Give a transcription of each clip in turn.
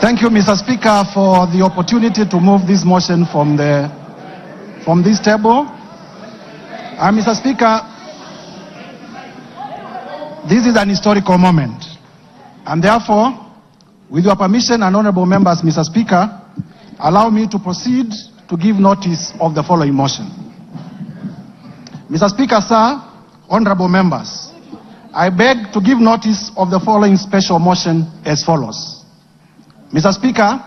Thank you, Mr. Speaker, for the opportunity to move this motion from this table. Mr. Speaker, this is an historical moment, and therefore, with your permission and honorable members, Mr. Speaker, allow me to proceed to give notice of the following motion. Mr. Speaker, sir, honorable members, I beg to give notice of the following special motion as follows. Mr. Speaker,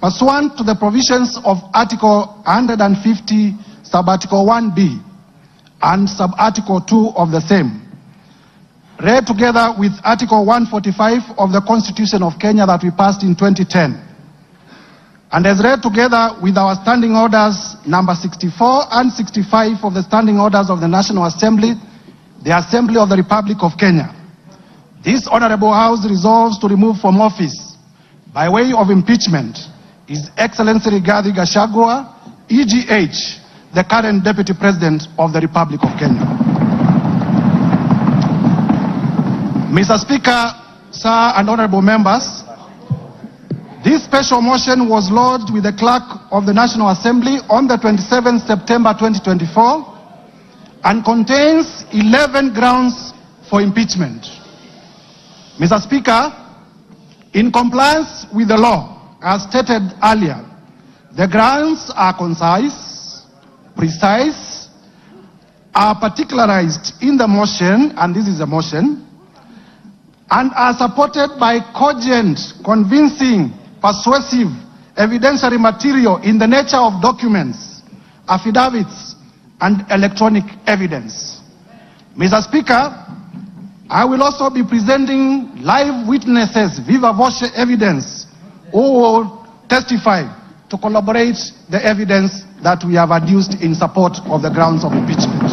pursuant to the provisions of Article 150, Sub-Article 1B and Sub-Article 2 of the same, read together with Article 145 of the Constitution of Kenya that we passed in 2010, and as read together with our standing orders number 64 and 65 of the standing orders of the National Assembly, the Assembly of the Republic of Kenya, this Honorable House resolves to remove from office, by way of impeachment, His Excellency Rigathi Gachagua, EGH, the current Deputy President of the Republic of Kenya. Mr. Speaker, sir, and honorable members, this special motion was lodged with the Clerk of the National Assembly on the 27th September 2024 and contains 11 grounds for impeachment. Mr. Speaker, in compliance with the law, as stated earlier, the grounds are concise, precise, are particularized in the motion, and this is a motion, and are supported by cogent, convincing, persuasive, evidentiary material in the nature of documents, affidavits, and electronic evidence. Mr. Speaker, I will also be presenting live witnesses, viva voce evidence, who will testify to corroborate the evidence that we have adduced in support of the grounds of impeachment.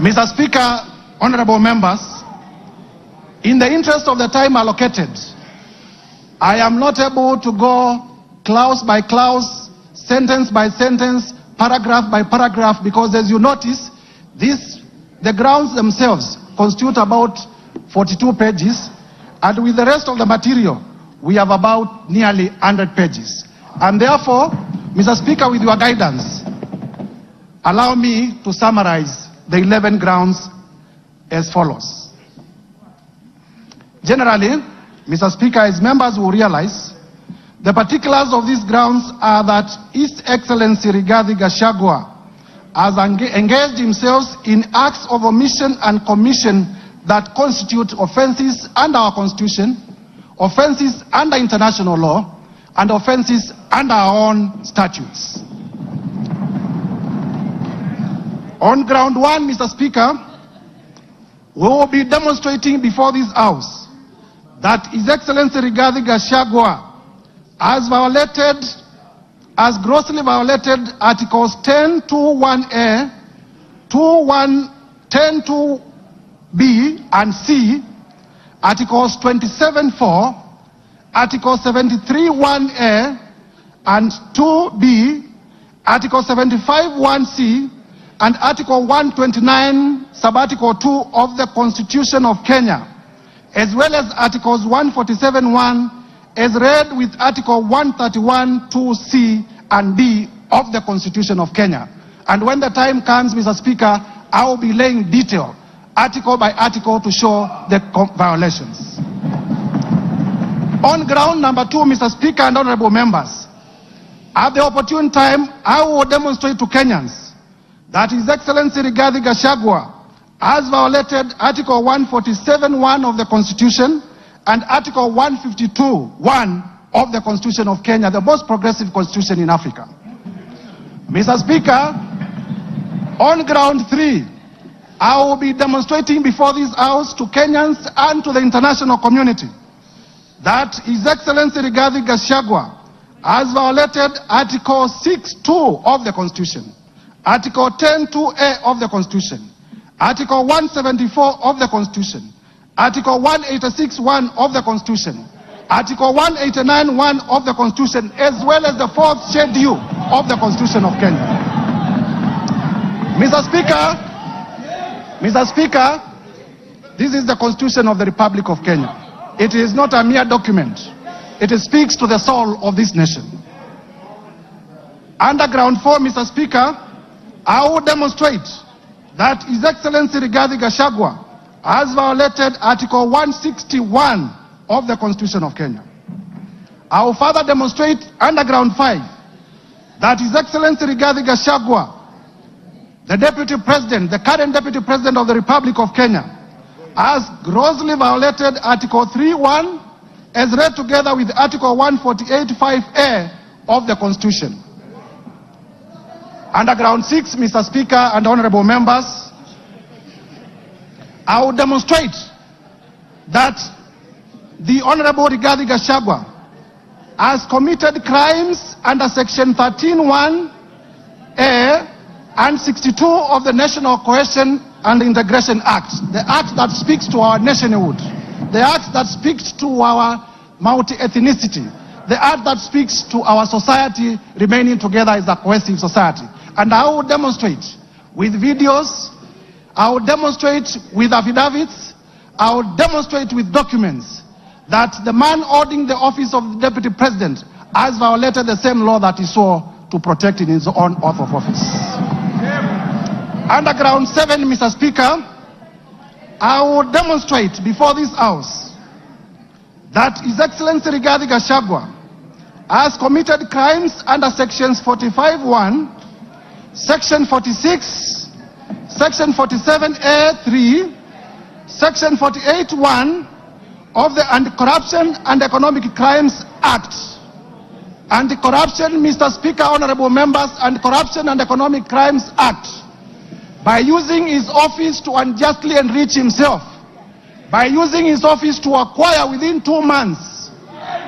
Mr. Speaker, honorable members, in the interest of the time allocated, I am not able to go clause by clause, sentence by sentence, paragraph by paragraph, because as you notice, the grounds themselves constitute about 42 pages, and with the rest of the material, we have about nearly 100 pages. And therefore, Mr. Speaker, with your guidance, allow me to summarize the 11 grounds as follows. Generally, Mr. Speaker, as members will realize, the particulars of these grounds are that His Excellency Rigathi Gachagua has engaged himself in acts of omission and commission that constitute offenses under our Constitution, offenses under international law, and offenses under our own statutes. On ground one, Mr. Speaker, we will be demonstrating before this House that His Excellency Rigathi Gachagua has grossly violated Articles 10(2)(1)(a), 10(2)(b) and (c), Articles 27(4), Article 73(1)(a) and 2(b), Article 75(1)(c), and Article 129, Sub-Article 2 of the Constitution of Kenya, as well as Articles 147(1), as read with Article 131(2)(c) and (d) of the Constitution of Kenya. And when the time comes, Mr. Speaker, I will be laying detail, article by article, to show the violations. On ground number two, Mr. Speaker and honorable members, at the opportune time, I will demonstrate to Kenyans that His Excellency Rigathi Gachagua has violated Article 147(1) of the Constitution and Article 152(1) of the Constitution of Kenya, the most progressive constitution in Africa. Mr. Speaker, on ground three, I will be demonstrating before this House to Kenyans and to the international community that His Excellency Rigathi Gachagua has violated Article 6(2) of the Constitution, Article 10(2)(a) of the Constitution, Article 174 of the Constitution, Article 186(1) of the Constitution, Article 189(1) of the Constitution, as well as the fourth schedule of the Constitution of Kenya. Mr. Speaker, this is the Constitution of the Republic of Kenya. It is not a mere document. It speaks to the soul of this nation. Underground 4, Mr. Speaker, I will demonstrate that His Excellency Rigathi Gachagua has violated Article 161 of the Constitution of Kenya. I will further demonstrate, underground 5, that His Excellency Rigathi Gachagua, the Deputy President, the current Deputy President of the Republic of Kenya, has grossly violated Article 3(1) as read together with Article 148(5)(a) of the Constitution. Underground 6, Mr. Speaker and honorable members, I will demonstrate that the Honorable Rigathi Gachagua has committed crimes under Section 13(1)(a) and 62 of the National Cohesion and Integration Act, the act that speaks to our nationhood, the act that speaks to our multi-ethnicity, the act that speaks to our society remaining together as a cohesive society. And I will demonstrate with videos, I will demonstrate with affidavits, I will demonstrate with documents that the man holding the office of the Deputy President has violated the same law that he swore to protect in his own oath of office. Underground 7, Mr. Speaker, I will demonstrate before this House that His Excellency Rigathi Gachagua has committed crimes under Sections 45(1), Section 46, Section 47(a)(3), Section 48(1) of the Anti-Corruption and Economic Crimes Act. Anti-Corruption, Mr. Speaker, honorable members, Anti-Corruption and Economic Crimes Act, by using his office to unjustly enrich himself, by using his office to acquire within 2 months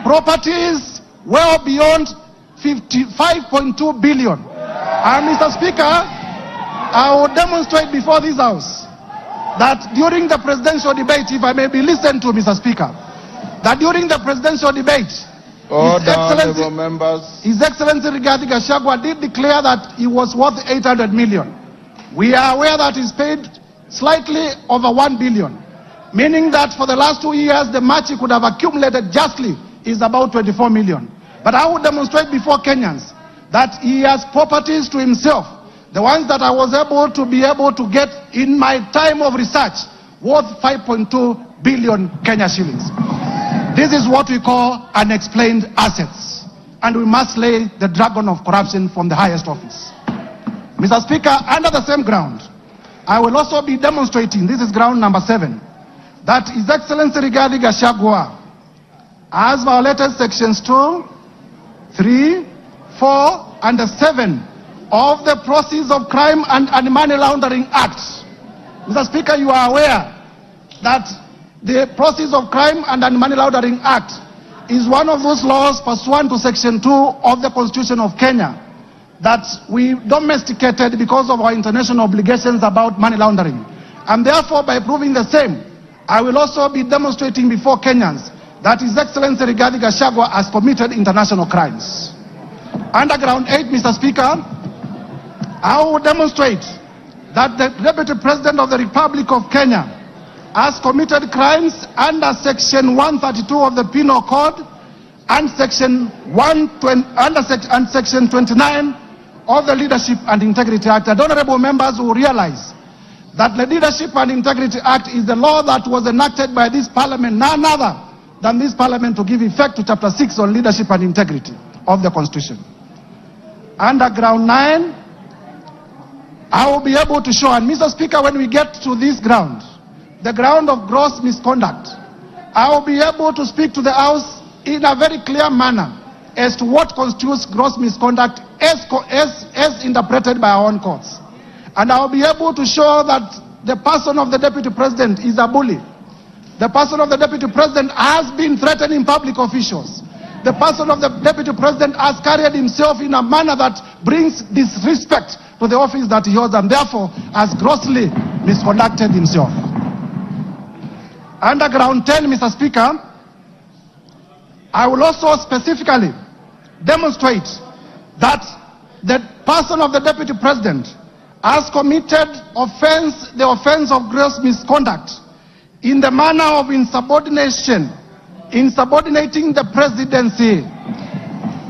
properties well beyond 55.2 billion. And Mr. Speaker, I will demonstrate before this House that during the presidential debate, if I may be listened to, Mr. Speaker, that during the presidential debate, His Excellency Rigathi Gachagua did declare that he was worth 800 million. We are aware that he's paid slightly over 1 billion, meaning that for the last 2 years, the much he could have accumulated justly is about 24 million. But I will demonstrate before Kenyans that he has properties to himself, the ones that I was able to get in my time of research, worth 5.2 billion Kenya shillings. This is what we call unexplained assets, and we must lay the dragon of corruption from the highest office. Mr. Speaker, under the same ground, I will also be demonstrating, this is ground number 7, that His Excellency Rigathi Gachagua has violated Sections 2, 3, 4, and 7 of the Proceeds of Crime and Money Laundering Act. Mr. Speaker, you are aware that the Proceeds of Crime and Money Laundering Act is one of those laws pursuant to Section 2 of the Constitution of Kenya that we domesticated because of our international obligations about money laundering. And therefore, by proving the same, I will also be demonstrating before Kenyans that His Excellency Rigathi Gachagua has committed international crimes. Underground 8, Mr. Speaker, I will demonstrate that the Deputy President of the Republic of Kenya has committed crimes under Section 132 of the Penal Code and Section 29 of the Leadership and Integrity Act. And honorable members will realize that the Leadership and Integrity Act is the law that was enacted by this Parliament, none other than this Parliament, to give effect to Chapter 6 on leadership and integrity of the Constitution. Under ground 9, I will be able to show, and Mr. Speaker, when we get to this ground, the ground of gross misconduct, I will be able to speak to the House in a very clear manner as to what constitutes gross misconduct as interpreted by our own courts. And I will be able to show that the person of the Deputy President is a bully. The person of the Deputy President has been threatening public officials. The person of the Deputy President has carried himself in a manner that brings disrespect to the office that he holds, and therefore has grossly misconducted himself. Under ground 10, Mr. Speaker, I will also specifically demonstrate that the person of the Deputy President has committed the offense of gross misconduct in the manner of insubordination in subordinating the presidency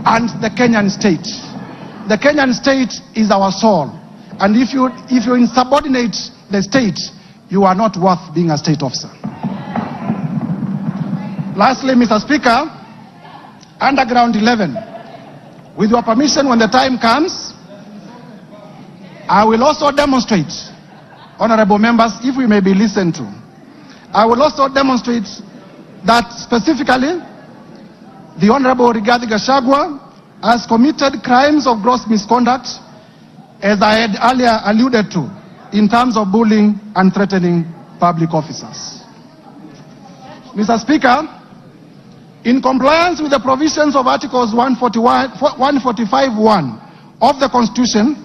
and the Kenyan state. The Kenyan state is our soul. And if you insubordinate the state, you are not worth being a state officer. Lastly, Mr. Speaker, Underground 11, with your permission, when the time comes, I will also demonstrate, honorable members, if we may be listened to, I will also demonstrate that specifically the Honorable Rigathi Gachagua has committed crimes of gross misconduct, as I had earlier alluded to, in terms of bullying and threatening public officers. Mr. Speaker, in compliance with the provisions of Articles 145(1) of the Constitution,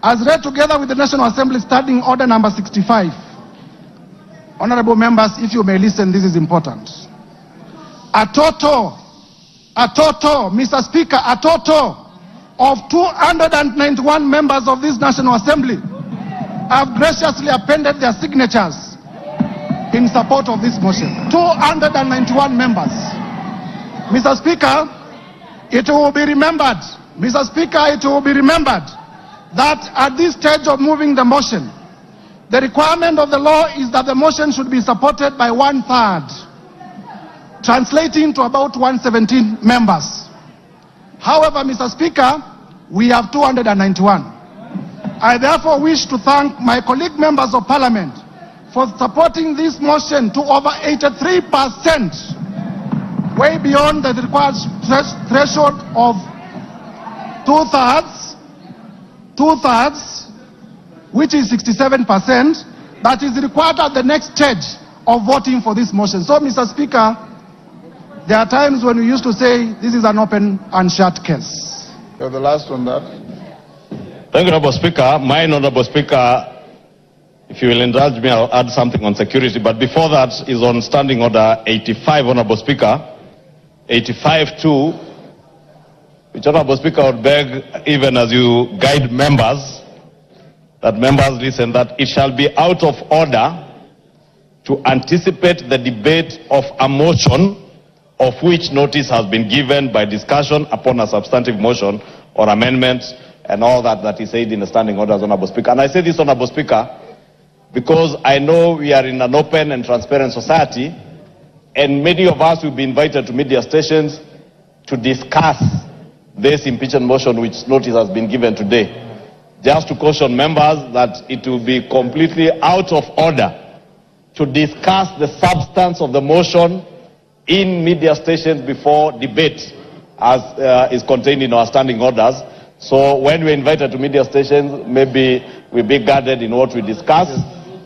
as read together with the National Assembly Standing Order number 65, honorable members, if you may listen, this is important. A total, Mr. Speaker, a total of 291 members of this National Assembly have graciously appended their signatures in support of this motion. 291 members. Mr. Speaker, it will be remembered, Mr. Speaker, it will be remembered that at this stage of moving the motion, the requirement of the law is that the motion should be supported by 1/3, translating to about 117 members. However, Mr. Speaker, we have 291. I therefore wish to thank my colleague members of Parliament for supporting this motion to over 83%, way beyond the required threshold of 2/3, which is 67%, that is required at the next stage of voting for this motion. So, Mr. Speaker, there are times when we used to say this is an open and shut case. You're the last on that. Thank you, Honorable Speaker. Mine, Honorable Speaker, if you will indulge me, I'll add something on security. But before that is on Standing Order 85, Honorable Speaker. 85-2, which, Honorable Speaker, would beg, even as you guide members, that members listen, that it shall be out of order to anticipate the debate of a motion of which notice has been given by discussion upon a substantive motion or amendment, and all that is said in the standing orders, Honorable Speaker. And I say this, Honorable Speaker, because I know we are in an open and transparent society, and many of us will be invited to media stations to discuss this impeachment motion which notice has been given today. Just to caution members that it will be completely out of order to discuss the substance of the motion in media stations before debate, as is contained in our standing orders. So when we're invited to media stations, maybe we be guarded in what we discuss,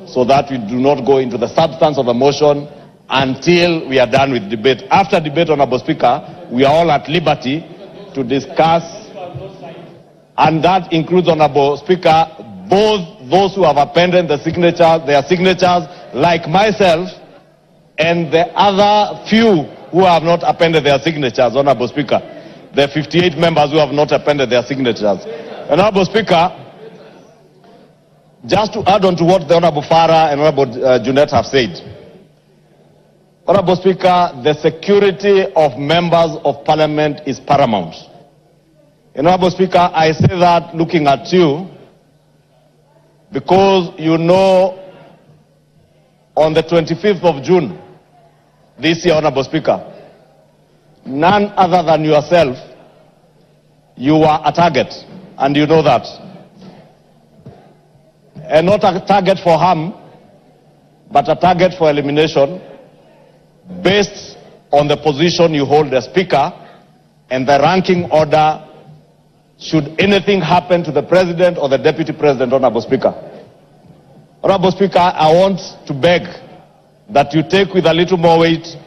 so that we do not go into the substance of the motion until we are done with debate. After debate, Honorable Speaker, we are all at liberty to discuss, and that includes, Honorable Speaker, both those who have appended their signatures, like myself, and the other few who have not appended their signatures, Honorable Speaker. The 58 members who have not appended their signatures. Honorable Speaker, just to add on to what the Honorable Farah and Honorable Junet have said. Honorable Speaker, the security of members of Parliament is paramount. Honorable Speaker, I say that looking at you, because you know on the 25th of June this year, Honorable Speaker, none other than yourself, you were a target, and you know that. And not a target for harm, but a target for elimination, based on the position you hold as Speaker and the ranking order should anything happen to the President or the Deputy President, Honorable Speaker. Honorable Speaker, I want to beg that you take with a little more weight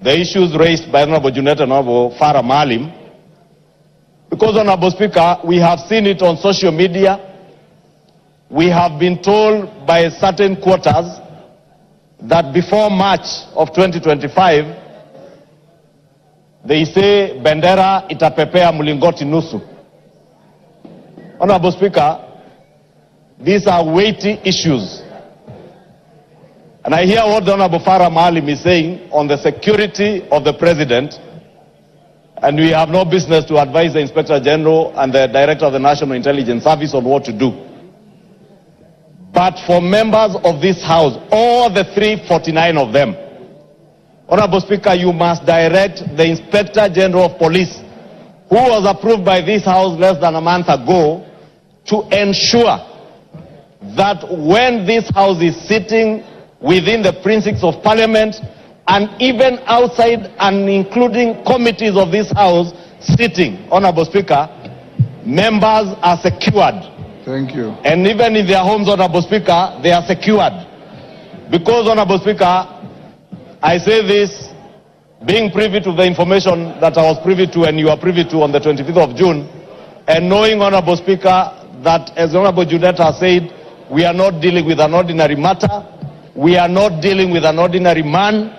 the issues raised by Honorable Junet and Honorable Farah Maalim, because, Honorable Speaker, we have seen it on social media. We have been told by certain quarters that before March of 2025, they say bendera itapepea mlingoti nusu. Honorable Speaker, these are weighty issues. And I hear what the Honorable Farah Maalim is saying on the security of the President, and we have no business to advise the Inspector General and the Director of the National Intelligence Service on what to do. But for members of this House, all the 349 of them, Honorable Speaker, you must direct the Inspector General of Police, who was approved by this House less than a month ago, to ensure that when this House is sitting within the precincts of Parliament and even outside and including committees of this House sitting, Honorable Speaker, members are secured. Thank you. And even in their homes, Honorable Speaker, they are secured. Because, Honorable Speaker, I say this being privy to the information that I was privy to and you are privy to on the 25th of June, and knowing, Honorable Speaker, that as Honorable Judetta said, we are not dealing with an ordinary matter. We are not dealing with an ordinary man.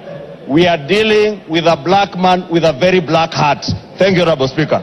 We are dealing with a black man with a very black heart. Thank you, Honorable Speaker.